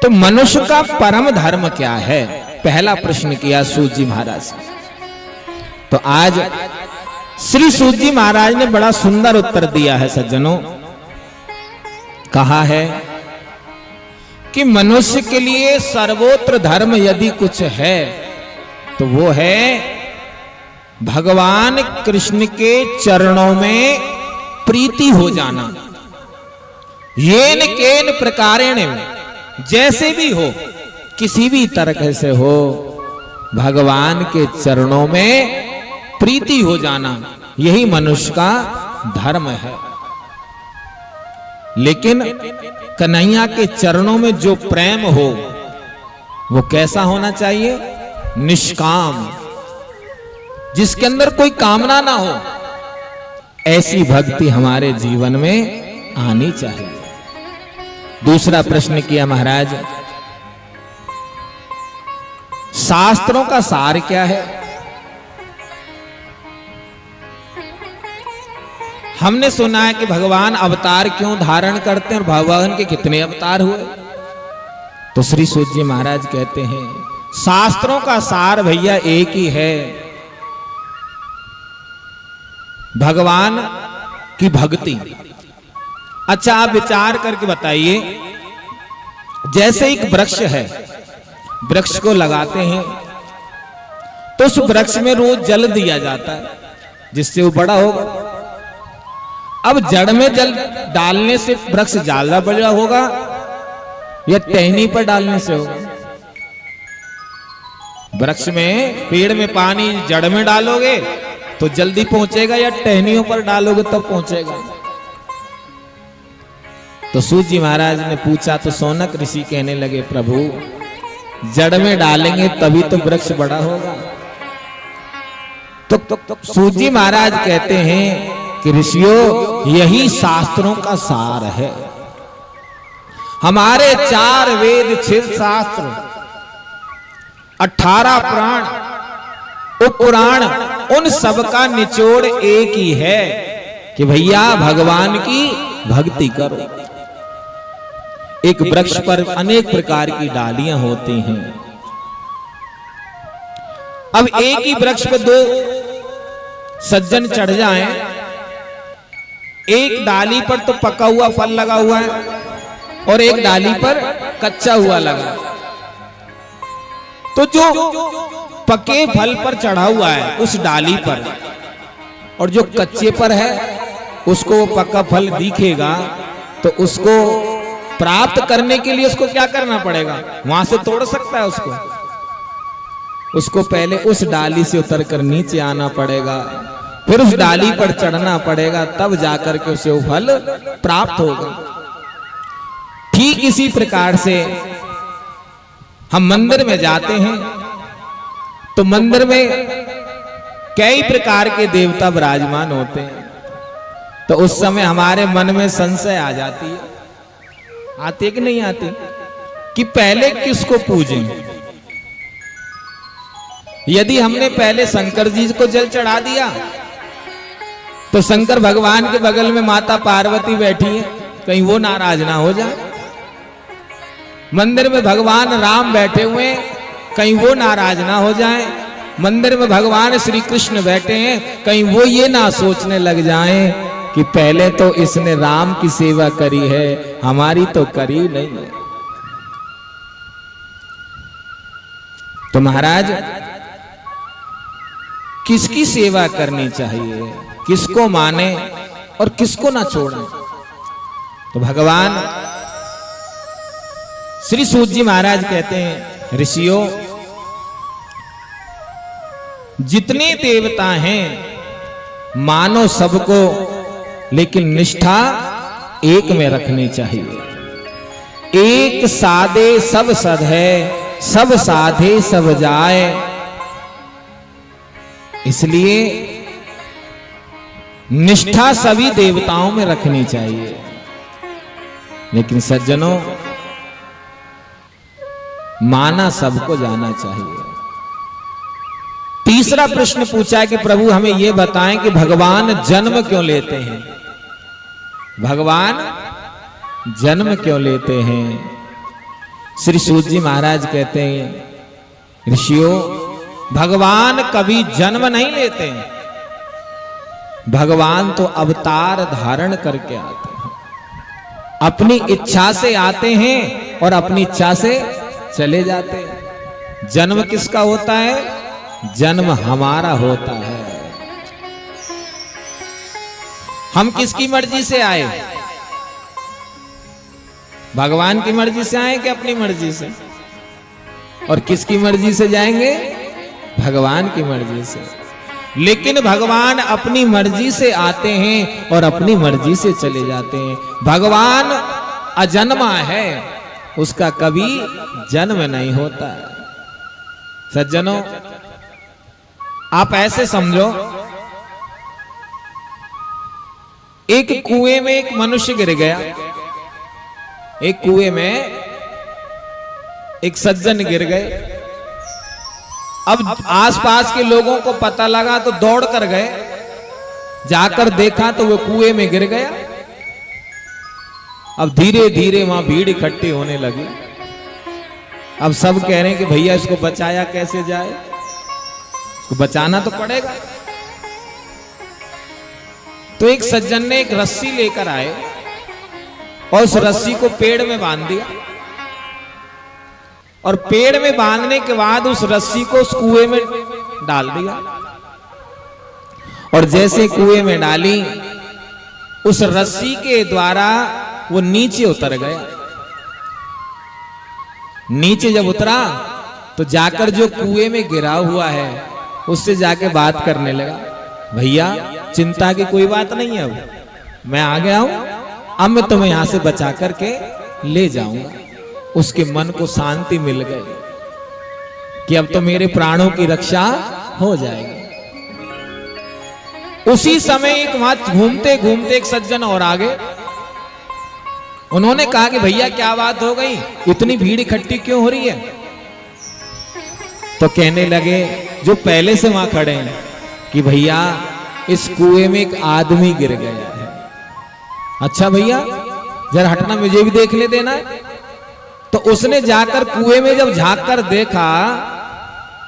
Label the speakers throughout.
Speaker 1: तो मनुष्य का परम धर्म क्या है, पहला प्रश्न किया सूत जी महाराज। तो आज श्री सूत जी महाराज ने बड़ा सुंदर उत्तर दिया है सज्जनों। कहा है कि मनुष्य के लिए सर्वोच्च धर्म यदि कुछ है तो वो है भगवान कृष्ण के चरणों में प्रीति हो जाना। येन केन प्रकारेण, जैसे भी हो, किसी भी तरह से हो, भगवान के चरणों में प्रीति हो जाना, यही मनुष्य का धर्म है। लेकिन कन्हैया के चरणों में जो प्रेम हो वो कैसा होना चाहिए? निष्काम, जिसके अंदर कोई कामना ना हो, ऐसी भक्ति हमारे जीवन में आनी चाहिए। दूसरा प्रश्न किया महाराज, शास्त्रों का सार क्या है? हमने सुना है कि भगवान अवतार क्यों धारण करते हैं और भगवान के कितने अवतार हुए। तो श्री सूत जी महाराज कहते हैं शास्त्रों का सार भैया एक ही है, भगवान की भक्ति। अच्छा आप विचार करके बताइए, जैसे एक वृक्ष है, वृक्ष को लगाते हैं तो उस वृक्ष में रोज जल दिया जाता है जिससे वो बड़ा होगा। अब जड़ में जल डालने से वृक्ष ज्यादा बड़ा होगा या टहनी पर डालने से होगा? वृक्ष में, पेड़ में पानी जड़ में डालोगे तो जल्दी पहुंचेगा या टहनियों पर डालोगे तब पहुंचेगा? तो सूत जी महाराज ने पूछा तो सौनक ऋषि कहने लगे, प्रभु जड़ में डालेंगे तभी तो वृक्ष बड़ा होगा। तो सूत जी महाराज कहते हैं कि ऋषियों, यही शास्त्रों का सार है। हमारे 4 वेद, 6 शास्त्र, 18 पुराण, उपपुराण, उन सब का निचोड़ एक ही है कि भैया भगवान की भक्ति करो। एक वृक्ष पर अनेक प्रकार की डालियां होती हैं। अब एक ही वृक्ष पर 2 सज्जन चढ़ जाएं, एक डाली पर तो पका हुआ फल लगा हुआ है और एक डाली पर कच्चा हुआ लगा। तो जो पके फल पर चढ़ा हुआ है उस डाली पर, और जो कच्चे पर है उसको वो पका फल दिखेगा, तो उसको प्राप्त करने के लिए उसको क्या करना पड़ेगा? वहां से तोड़ सकता है उसको पहले उस डाली से उतरकर नीचे आना पड़ेगा, फिर उस डाली पर चढ़ना पड़ेगा, तब जाकर के उसे वो फल प्राप्त होगा। ठीक इसी प्रकार से हम मंदिर में जाते हैं तो मंदिर में कई प्रकार के देवता विराजमान होते हैं, तो उस समय हमारे मन में संशय आ जाती है, आते कि नहीं आते, कि पहले किसको पूजें। यदि हमने पहले शंकर जी को जल चढ़ा दिया तो शंकर भगवान के बगल में माता पार्वती बैठी है, कहीं वो नाराज ना हो जाए। मंदिर में भगवान राम बैठे हुए, कहीं वो नाराज ना हो जाए। मंदिर में भगवान श्री कृष्ण बैठे हैं, कहीं वो ये ना सोचने लग जाएं कि पहले तो इसने राम की सेवा करी है, हमारी तो करी नहीं है। तो महाराज किसकी सेवा करनी चाहिए, किसको माने और किसको ना छोड़े? तो भगवान श्री सूत जी महाराज कहते हैं, ऋषियों जितने देवता हैं मानो सबको, लेकिन निष्ठा एक में रखनी चाहिए। एक साधे सब सद है, सब साधे सब जाए। इसलिए निष्ठा सभी देवताओं में रखनी चाहिए। लेकिन सज्जनों, माना सबको जाना चाहिए। तीसरा प्रश्न पूछा कि प्रभु हमें यह बताएं कि भगवान जन्म क्यों लेते हैं? भगवान जन्म क्यों लेते हैं? श्री सूत जी महाराज कहते हैं, ऋषियों, भगवान कभी जन्म नहीं लेते, भगवान तो अवतार धारण करके आते हैं, अपनी इच्छा से आते हैं और अपनी इच्छा से चले जाते हैं। जन्म किसका होता है? जन्म हमारा होता है। हम किसकी मर्जी से आए? भगवान की मर्जी से आए कि अपनी मर्जी से? और किसकी मर्जी से जाएंगे? भगवान की मर्जी से। लेकिन भगवान अपनी मर्जी से आते हैं और अपनी मर्जी से चले जाते हैं। भगवान अजन्मा है, उसका कभी जन्म नहीं होता। सज्जनों, आप ऐसे समझो, एक कुएं में एक मनुष्य गिर गया, एक कुएं में एक सज्जन गिर गए। अब आसपास के लोगों को पता लगा तो दौड़ कर गए, जाकर देखा तो वो कुएं में गिर गया। अब धीरे धीरे वहां भीड़ इकट्ठी होने लगी। अब सब कह रहे हैं कि भैया इसको बचाया कैसे जाए, इसको बचाना तो पड़ेगा। तो एक सज्जन ने एक रस्सी लेकर आए और उस रस्सी को पेड़ में बांध दिया, और पेड़ में बांधने के बाद उस रस्सी को उस कुएं में डाल दिया। और जैसे कुएं में डाली, उस रस्सी के द्वारा वो नीचे उतर गया। नीचे जब उतरा तो जाकर जो कुएं में गिरा हुआ है उससे जाके बात करने लगा, भैया चिंता की कोई बात नहीं है, अब मैं आ गया हूं, अब मैं तुम्हें यहां से बचा करके ले जाऊंगा। उसके मन को शांति मिल गई कि अब तो मेरे प्राणों की रक्षा हो जाएगी। उसी समय एक वहां घूमते घूमते एक सज्जन और आ गए। उन्होंने कहा कि भैया क्या बात हो गई, इतनी भीड़ इकट्ठी क्यों हो रही है? तो कहने लगे जो पहले से वहां खड़े हैं कि भैया इस कुएं में एक आदमी गिर गया है। अच्छा भैया जरा हटना, मुझे भी देखने देना है। तो उसने जाकर कुएं में जब झांक कर देखा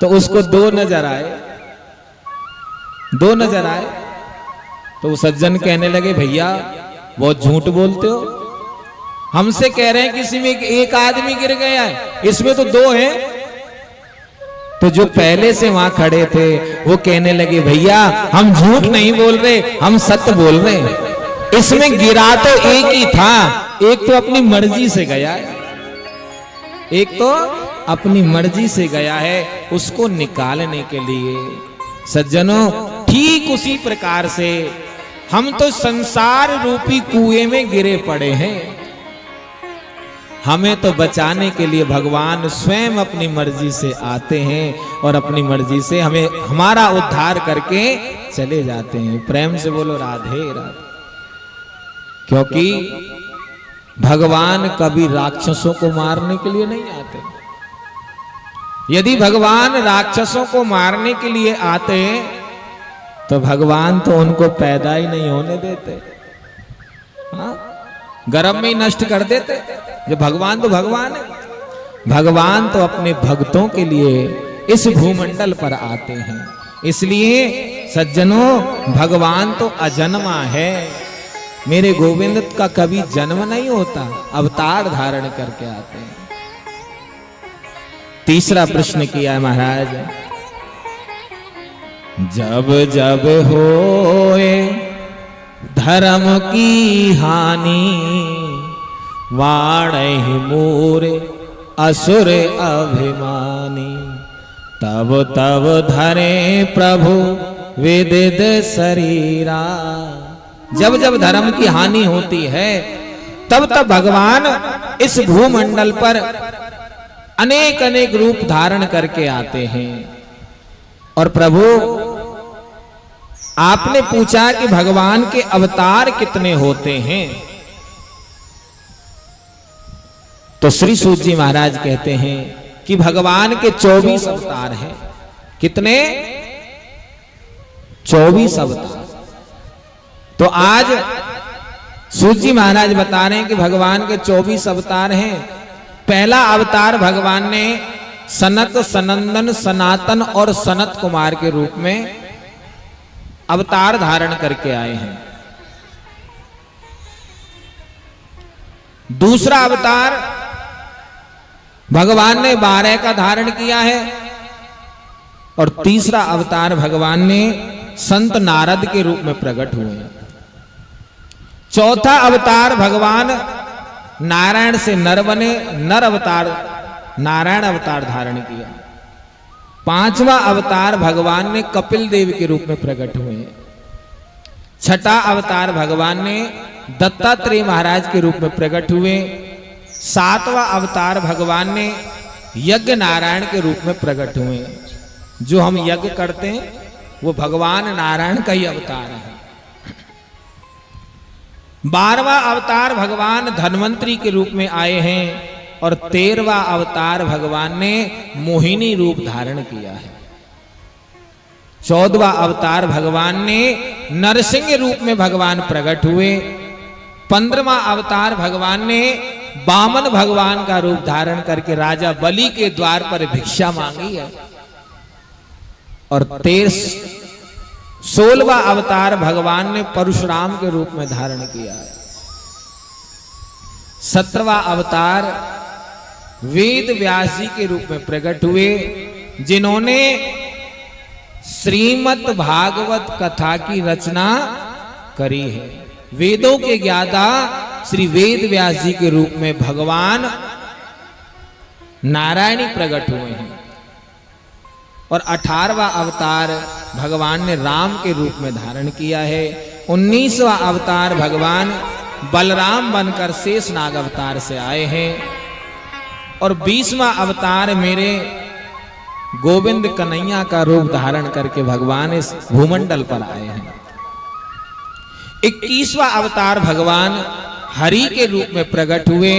Speaker 1: तो उसको दो नजर आए। तो वो सज्जन कहने लगे, भैया बहुत झूठ बोलते हो, हमसे कह रहे हैं किसी में एक आदमी गिर गया है, इसमें तो दो हैं। तो जो पहले से वहां खड़े थे वो कहने लगे, भैया हम झूठ नहीं बोल रहे, हम सत्य बोल रहे हैं। इसमें गिरा तो एक ही था, एक तो अपनी मर्जी से गया है, एक तो अपनी मर्जी से गया है, उसको निकालने के लिए। सज्जनों, ठीक उसी प्रकार से हम तो संसार रूपी कुएं में गिरे पड़े हैं। हमें तो बचाने के लिए भगवान स्वयं अपनी मर्जी से आते हैं और अपनी मर्जी से हमें हमारा उद्धार करके चले जाते हैं। प्रेम से बोलो राधे राधे। क्योंकि भगवान कभी राक्षसों को मारने के लिए नहीं आते। यदि भगवान राक्षसों को मारने के लिए आते तो भगवान तो उनको पैदा ही नहीं होने देते, हाँ? गर्भ में ही नष्ट कर देते। जो भगवान तो भगवान है, भगवान तो अपने भक्तों के लिए इस भूमंडल पर आते हैं। इसलिए सज्जनों, भगवान तो अजन्मा है। मेरे गोविंद का कभी जन्म नहीं होता, अवतार धारण करके आते हैं। तीसरा प्रश्न किया है महाराज, जब जब होए धर्म की हानि, वाणहि मोरे असुर अभिमानी, तब तब धरे प्रभु विदित शरीरा। जब जब धर्म की हानि होती है तब तब भगवान इस भूमंडल पर अनेक अनेक रूप धारण करके आते हैं। और प्रभु, आपने पूछा कि भगवान के अवतार कितने होते हैं, तो श्री सूत जी महाराज कहते हैं कि भगवान के 24 अवतार हैं। कितने? 24 अवतार। तो आज सूत जी महाराज बता रहे हैं कि भगवान के 24 अवतार हैं। पहला अवतार भगवान ने सनक, सनंदन, सनातन और सनत कुमार के रूप में अवतार धारण करके आए हैं। दूसरा अवतार भगवान ने 12 का धारण किया है और तीसरा अवतार भगवान ने संत नारद के रूप में प्रकट हुए हैं। चौथा अवतार भगवान नारायण से नर बने, नर अवतार नारायण अवतार धारण किया। पांचवा अवतार भगवान ने कपिल देव के रूप में प्रकट हुए हैं। छठा अवतार भगवान ने दत्तात्रेय महाराज के रूप में प्रकट हुए। सातवां अवतार भगवान ने यज्ञ नारायण के रूप में प्रकट हुए। जो हम यज्ञ करते हैं वो भगवान नारायण का ही अवतार है। 12वां अवतार भगवान धन्वंतरी के रूप में आए हैं और 13वां अवतार भगवान ने मोहिनी रूप धारण किया है। 14वां अवतार भगवान ने नरसिंह रूप में भगवान प्रकट हुए। 15वां अवतार भगवान ने वामन भगवान का रूप धारण करके राजा बलि के द्वार पर भिक्षा मांगी है। और 16वां अवतार भगवान ने परशुराम के रूप में धारण किया है। 17वां अवतार वेद व्यास जी के रूप में प्रकट हुए, जिन्होंने श्रीमद् भागवत कथा की रचना करी है। वेदों के ज्ञाता श्री वेद व्यास जी के रूप में भगवान नारायणी प्रकट हुए हैं। और 18वां अवतार भगवान ने राम के रूप में धारण किया है। 19वां अवतार भगवान बलराम बनकर शेषनाग अवतार से आए हैं। और 20वां अवतार मेरे गोविंद कन्हैया का रूप धारण करके भगवान इस भूमंडल पर आए हैं। 21वां अवतार भगवान हरि के रूप में प्रकट हुए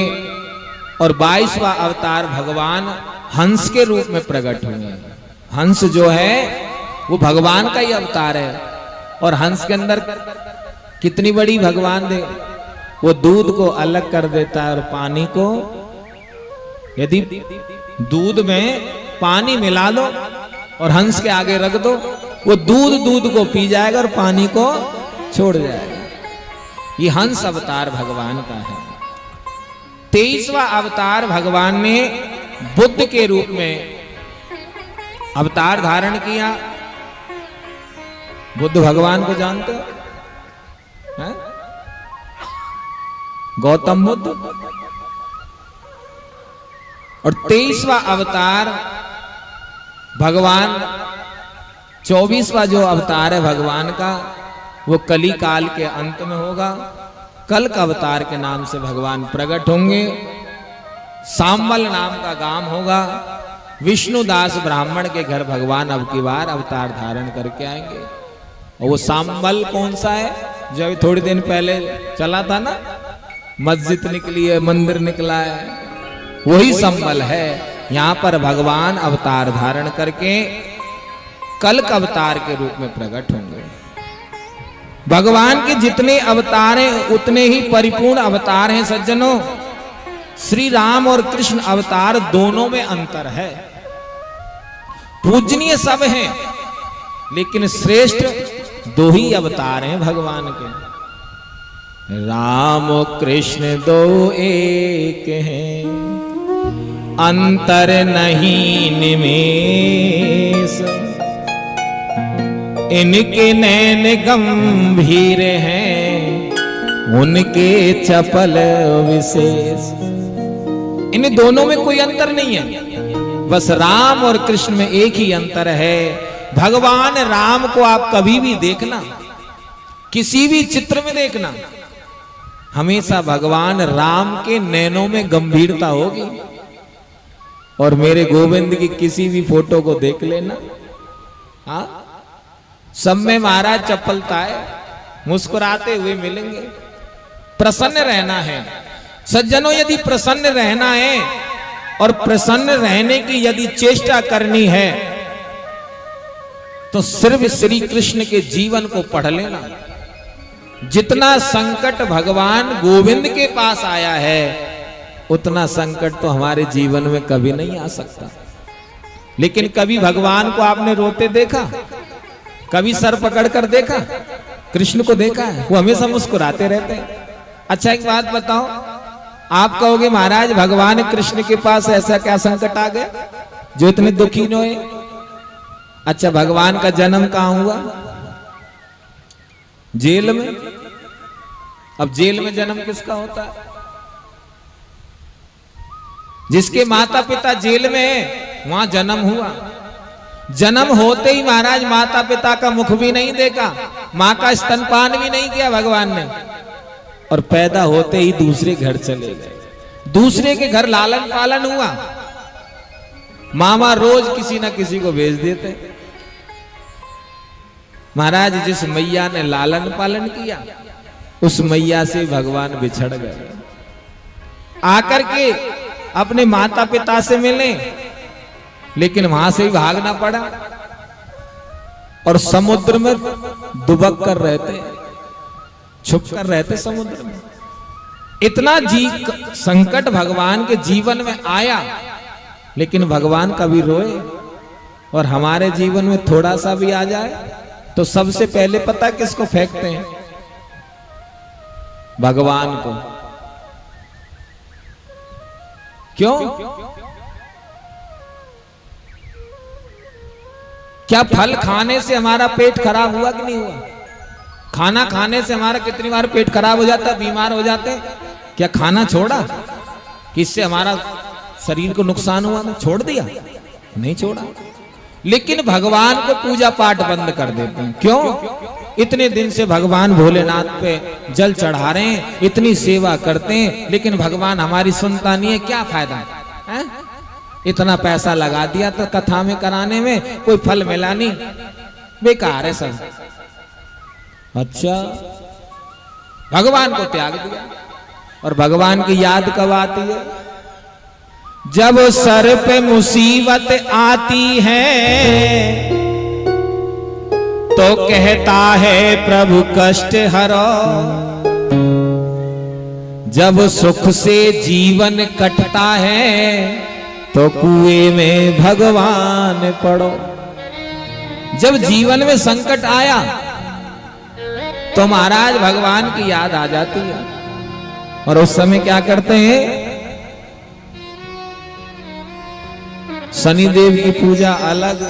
Speaker 1: और 22वां अवतार भगवान हंस के रूप में प्रकट हुए। हंस जो है वो भगवान का ही अवतार है। और हंस के अंदर कितनी बड़ी भगवान दे, वो दूध को अलग कर देता है और पानी को, यदि दूध में पानी मिला दो और हंस के आगे रख दो, वो दूध को पी जाएगा और पानी को छोड़ जाएगा। ये हंस अवतार भगवान का है। 23वां अवतार भगवान ने बुद्ध के रूप में अवतार धारण किया। बुद्ध भगवान को जानते हो? हैं? गौतम बुद्ध। और 23वां अवतार भगवान, 24वां जो अवतार है भगवान का, वो कली काल के अंत में होगा। कल का अवतार के नाम से भगवान प्रकट होंगे। सांबल नाम का गांव होगा। विष्णुदास ब्राह्मण के घर भगवान अब की बार अवतार धारण करके आएंगे। और वो सांबल कौन सा है जो अभी थोड़ी दिन पहले चला था ना, मस्जिद निकली है, मंदिर निकला है, वही संबल है। यहां पर भगवान अवतार धारण करके कल का अवतार के रूप में प्रकट होंगे। भगवान के जितने अवतार हैं उतने ही परिपूर्ण अवतार हैं सज्जनों। श्री राम और कृष्ण अवतार दोनों में अंतर है। पूजनीय सब हैं, लेकिन श्रेष्ठ दो ही अवतार हैं भगवान के। राम कृष्ण दो एक हैं, अंतर नहीं निमेष। इनके नैन गंभीर हैं, उनके चपल विशेष। इन दोनों में कोई अंतर नहीं है, बस राम और कृष्ण में एक ही अंतर है। भगवान राम को आप कभी भी देखना, किसी भी चित्र में देखना, हमेशा भगवान राम के नैनों में गंभीरता होगी। और मेरे गोविंद की किसी भी फोटो को देख लेना, हाँ, सब में महाराज चपलता है, मुस्कुराते हुए मिलेंगे। प्रसन्न रहना है सज्जनों। यदि प्रसन्न रहना है और प्रसन्न रहने की यदि चेष्टा करनी है तो सिर्फ श्री कृष्ण के जीवन को पढ़ लेना। जितना संकट भगवान गोविंद के पास आया है उतना संकट तो हमारे जीवन में कभी नहीं आ सकता। लेकिन कभी भगवान को आपने रोते देखा? कभी सर पकड़ कर देखा? कृष्ण को देखा है? वो हमेशा मुस्कुराते रहते हैं। अच्छा एक बात बताओ, आप कहोगे महाराज भगवान कृष्ण के पास ऐसा क्या संकट आ गया जो इतने दुखी न हुए? अच्छा भगवान का जन्म कहां हुआ? जेल में। अब जेल में जन्म किसका होता है? जिसके माता पिता जेल में है वहां जन्म हुआ। जन्म होते ही महाराज माता पिता का मुख भी नहीं देखा, मां का स्तनपान भी नहीं किया भगवान ने, और पैदा होते ही दूसरे घर चले गए। दूसरे के घर लालन पालन हुआ। मामा रोज किसी ना किसी को भेज देते। महाराज जिस मैया ने लालन पालन किया उस मैया से भगवान बिछड़ गए। आकर के अपने माता पिता से मिले, लेकिन वहां से ही भागना पड़ा और समुद्र में दुबक कर रहते, छुप कर रहते समुद्र में। इतना संकट भगवान के जीवन में आया, लेकिन भगवान कभी रोए? और हमारे जीवन में थोड़ा सा भी आ जाए तो सबसे पहले पता किसको फेंकते हैं? भगवान को। क्यों? क्या फल खाने से हमारा पेट खराब हुआ कि नहीं हुआ? खाना खाने से हमारा कितनी बार पेट खराब हो जाता है, बीमार हो जाते हैं। क्या खाना छोड़ा कि इससे हमारा शरीर को नुकसान हुआ? छोड़ दिया? नहीं छोड़ा। लेकिन भगवान को पूजा पाठ बंद कर देते हैं। क्यों? इतने दिन से भगवान भोलेनाथ पे जल चढ़ा रहे हैं, इतनी सेवा करते हैं, लेकिन भगवान हमारी सुनता नहीं है। क्या फायदा है? इतना पैसा लगा दिया तो कथा में कराने में कोई फल मिला नहीं, बेकार है सब। अच्छा भगवान को त्याग दिया। और भगवान की याद कब आती है? जब सर पे मुसीबत आती है तो कहता है प्रभु कष्ट हरो। जब सुख से जीवन कटता है तो कुएं में भगवान पड़ो। जब जीवन में संकट आया तो महाराज भगवान की याद आ जाती है। और उस समय क्या करते हैं? शनिदेव की पूजा अलग,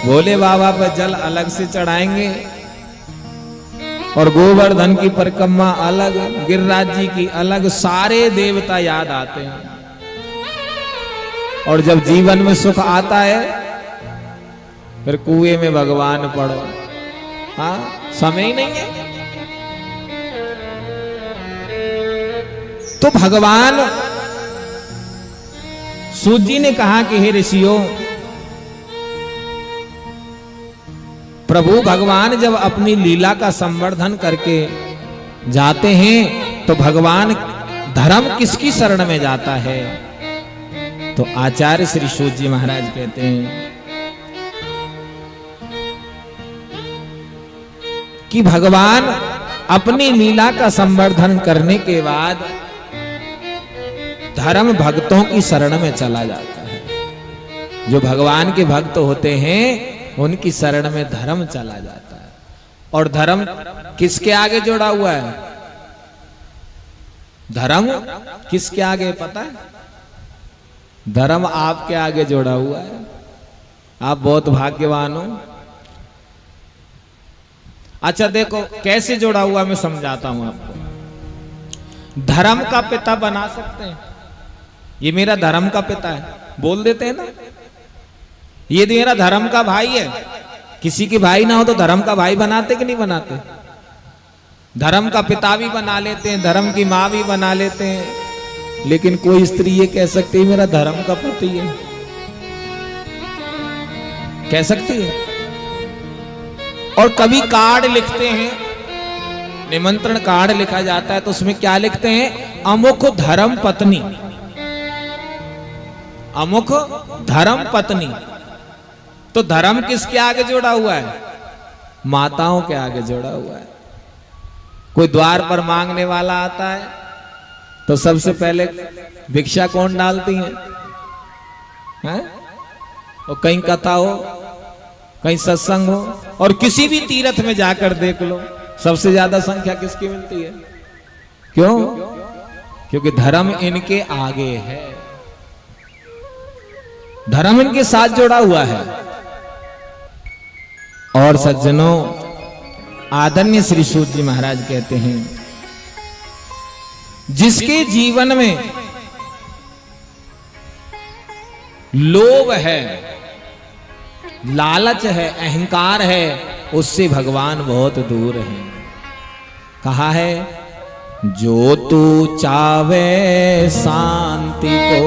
Speaker 1: भोले बाबा पर जल अलग से चढ़ाएंगे, और गोवर्धन की परिक्रमा अलग, गिरिराज जी की अलग, सारे देवता याद आते हैं। और जब जीवन में सुख आता है फिर कुएं में भगवान पड़ो। हाँ, समय ही नहीं है। तो भगवान सूत जी ने कहा कि हे ऋषियों, प्रभु भगवान जब अपनी लीला का संवर्धन करके जाते हैं तो भगवान धर्म किसकी शरण में जाता है? तो आचार्य श्री सूत जी महाराज कहते हैं कि भगवान अपनी लीला का संवर्धन करने के बाद धर्म भक्तों की शरण में चला जाता है। जो भगवान के भक्त होते हैं उनकी शरण में धर्म चला जाता है। और धर्म किसके आगे जुड़ा हुआ है? धर्म किसके आगे पता है? धर्म आपके आगे जुड़ा हुआ है। आप बहुत भाग्यवान हो। अच्छा देखो कैसे जुड़ा हुआ, मैं समझाता हूं आपको। धर्म का पिता बना सकते हैं, ये मेरा धर्म का पिता है बोल देते हैं ना। ये मेरा धर्म का भाई है। किसी के भाई ना हो तो धर्म का भाई बनाते कि नहीं बनाते? धर्म का पिता भी बना लेते हैं, धर्म की माँ भी बना लेते हैं। लेकिन कोई स्त्री ये कह सकती है मेरा धर्म का पति है? कह सकती है? और कभी कार्ड लिखते हैं, निमंत्रण कार्ड लिखा जाता है तो उसमें क्या लिखते हैं? अमुक धर्म पत्नी, अमुक धर्म पत्नी। तो धर्म किसके आगे जोड़ा हुआ है? माताओं के आगे जोड़ा हुआ है। कोई द्वार पर मांगने वाला आता है तो सबसे पहले भिक्षा कौन डालती है? और कहीं कथा हो, कहीं सत्संग हो, और किसी भी तीर्थ में जाकर देख लो, सबसे ज्यादा संख्या किसकी मिलती है? क्यों? क्योंकि धर्म इनके आगे है, धर्म इनके साथ जुड़ा हुआ है। और सज्जनों, आदरणीय श्री सूत जी महाराज कहते हैं, जिसके जीवन में लोभ है, लालच है, अहंकार है, उससे भगवान बहुत दूर है। कहा है, जो तू चावे शांति को,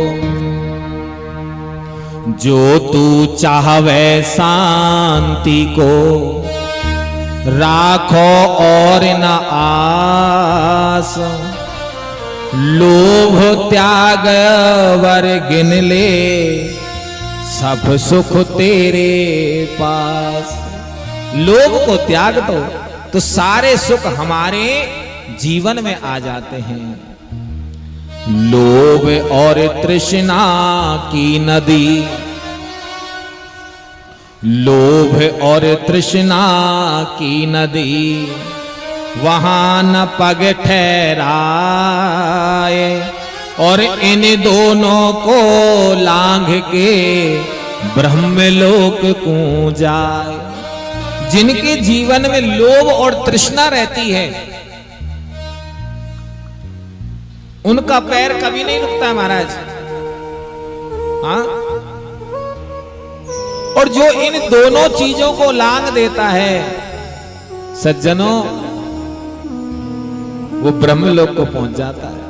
Speaker 1: जो तू चाहवे शांति को, राखो और न आस, लोभ त्याग वर गिन ले, सब सुख तेरे पास। लोभ को त्याग दो तो सारे सुख हमारे जीवन में आ जाते हैं। लोभ और तृष्णा की नदी, लोभ और तृष्णा की नदी, वहां न पग ठहराए, और इन दोनों को लांघ के ब्रह्मलोक को जाए। जिनके जीवन में लोभ और तृष्णा रहती है, उनका पैर कभी नहीं रुकता महाराज। हाँ, और जो इन दोनों चीजों को लांघ देता है सज्जनों, वो ब्रह्मलोक को पहुंच जाता है।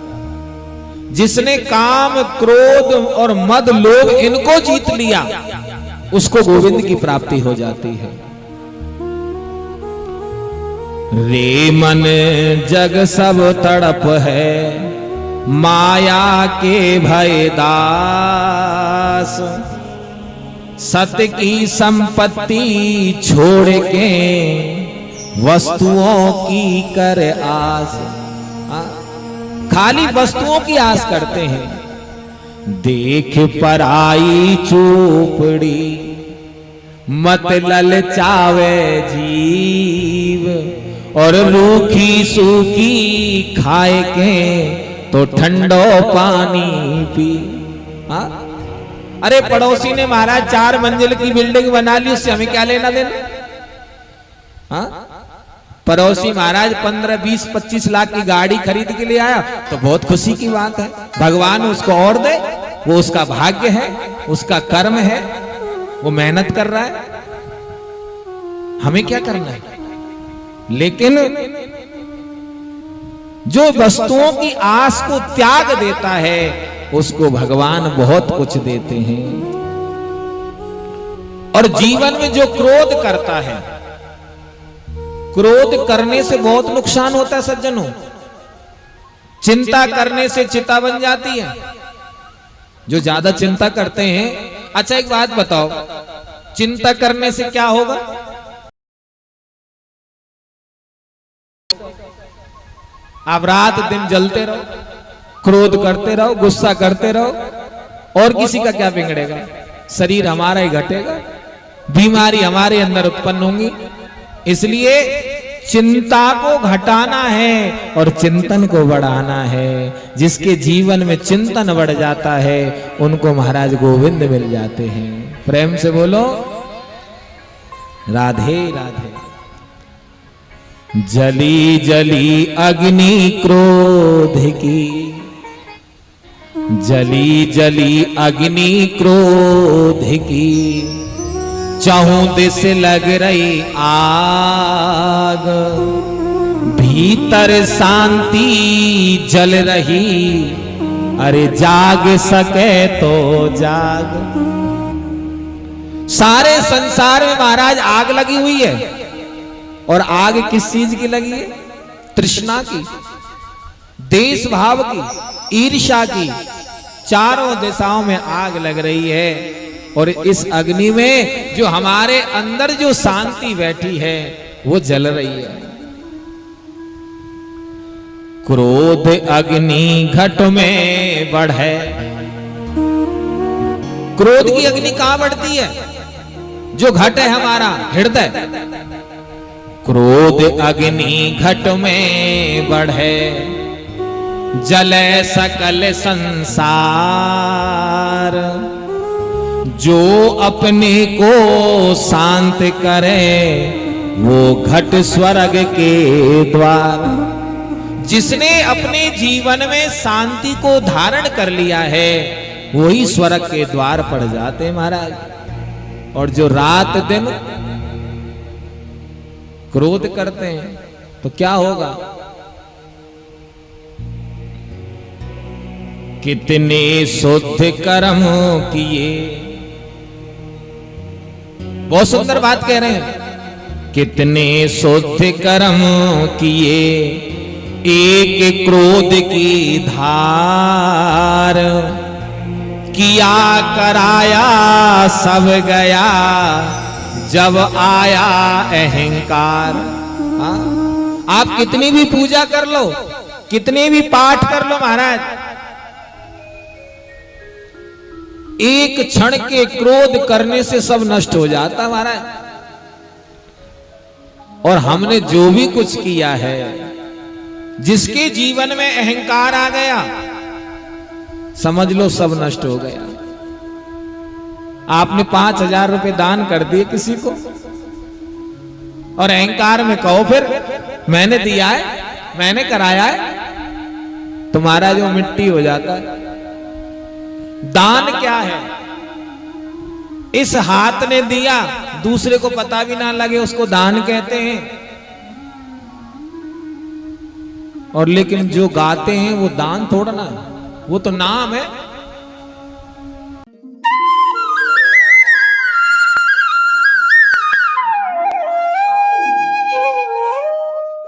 Speaker 1: जिसने काम, क्रोध और मद, लोभ इनको जीत लिया, उसको गोविंद की प्राप्ति हो जाती है। रे मन जग सब तड़प है, माया के भय दास, सत्य की संपत्ति छोड़ के वस्तुओं की कर आस। खाली वस्तुओं की आस करते हैं। देख पराई चोपड़ी, मत ललचावे जीव, और रूखी सूखी खाए के तो ठंडो पानी पी। अरे पड़ोसी ने महाराज 4 मंजिल की बिल्डिंग बना ली, उससे हमें क्या लेना देना? पड़ोसी महाराज 15, 20, 25 लाख की गाड़ी खरीद के लिए आया तो बहुत खुशी की बात है। भगवान उसको और दे, वो उसका भाग्य है, उसका कर्म है, वो मेहनत कर रहा है, हमें क्या करना है? लेकिन जो वस्तुओं की आस को त्याग देता है, उसको भगवान बहुत कुछ देते हैं। और जीवन में जो क्रोध करता है, क्रोध करने से बहुत नुकसान होता है सज्जनों। चिंता करने से चिता बन जाती है। जो ज्यादा चिंता करते हैं, अच्छा एक बात बताओ, चिंता करने से क्या होगा? आप रात दिन जलते रहो, क्रोध करते रहो, गुस्सा करते रहो, और किसी का क्या बिगड़ेगा? शरीर हमारा ही घटेगा, बीमारी हमारे अंदर उत्पन्न होंगी। इसलिए चिंता को घटाना है और चिंतन को बढ़ाना है। जिसके जीवन में चिंतन बढ़ जाता है, उनको महाराज गोविंद मिल जाते हैं। प्रेम से बोलो राधे राधे। जली जली अग्नि क्रोध की, जली जली अग्नि क्रोध की, चहुं दिस लग रही आग, भीतर शांति जल रही, अरे जाग सके तो जाग। सारे संसार में महाराज आग लगी हुई है, और आग किस चीज की लगी है? तृष्णा की, देश भाव की, ईर्ष्या की। चारों दिशाओं में आग लग रही है, और इस अग्नि में जो हमारे अंदर जो शांति बैठी है, वो जल रही है। क्रोध अग्नि घट में बढ़े। क्रोध की अग्नि कहां बढ़ती है? जो घट है हमारा हृदय, क्रोध अग्नि घट में बढ़े, जले सकल संसार। जो अपने को शांत करे वो घट स्वर्ग के द्वार। जिसने अपने जीवन में शांति को धारण कर लिया है वही स्वर्ग के द्वार पड़ जाते हैं महाराज। और जो रात दिन क्रोध करते हैं तो क्या होगा? कितने शुद्ध कर्म किए। बहुत सुंदर बात कह रहे हैं। कितने शुद्ध कर्म किए, एक क्रोध की धार। किया कराया सब गया, जब आया अहंकार। आप कितनी भी पूजा कर लो, कितने भी पाठ कर लो महाराज, एक क्षण के क्रोध करने से सब नष्ट हो जाता महाराज। और हमने जो भी कुछ किया है, जिसके जीवन में अहंकार आ गया समझ लो सब नष्ट हो गया। आपने 5,000 रुपए दान कर दिए किसी को और अहंकार में कहो फिर मैंने दिया है, मैंने कराया है, तुम्हारा जो मिट्टी हो जाता है। दान क्या है? इस हाथ ने दिया, दूसरे को पता भी ना लगे, उसको दान कहते हैं। और लेकिन जो गाते हैं वो दान थोड़ा ना, वो तो नाम है।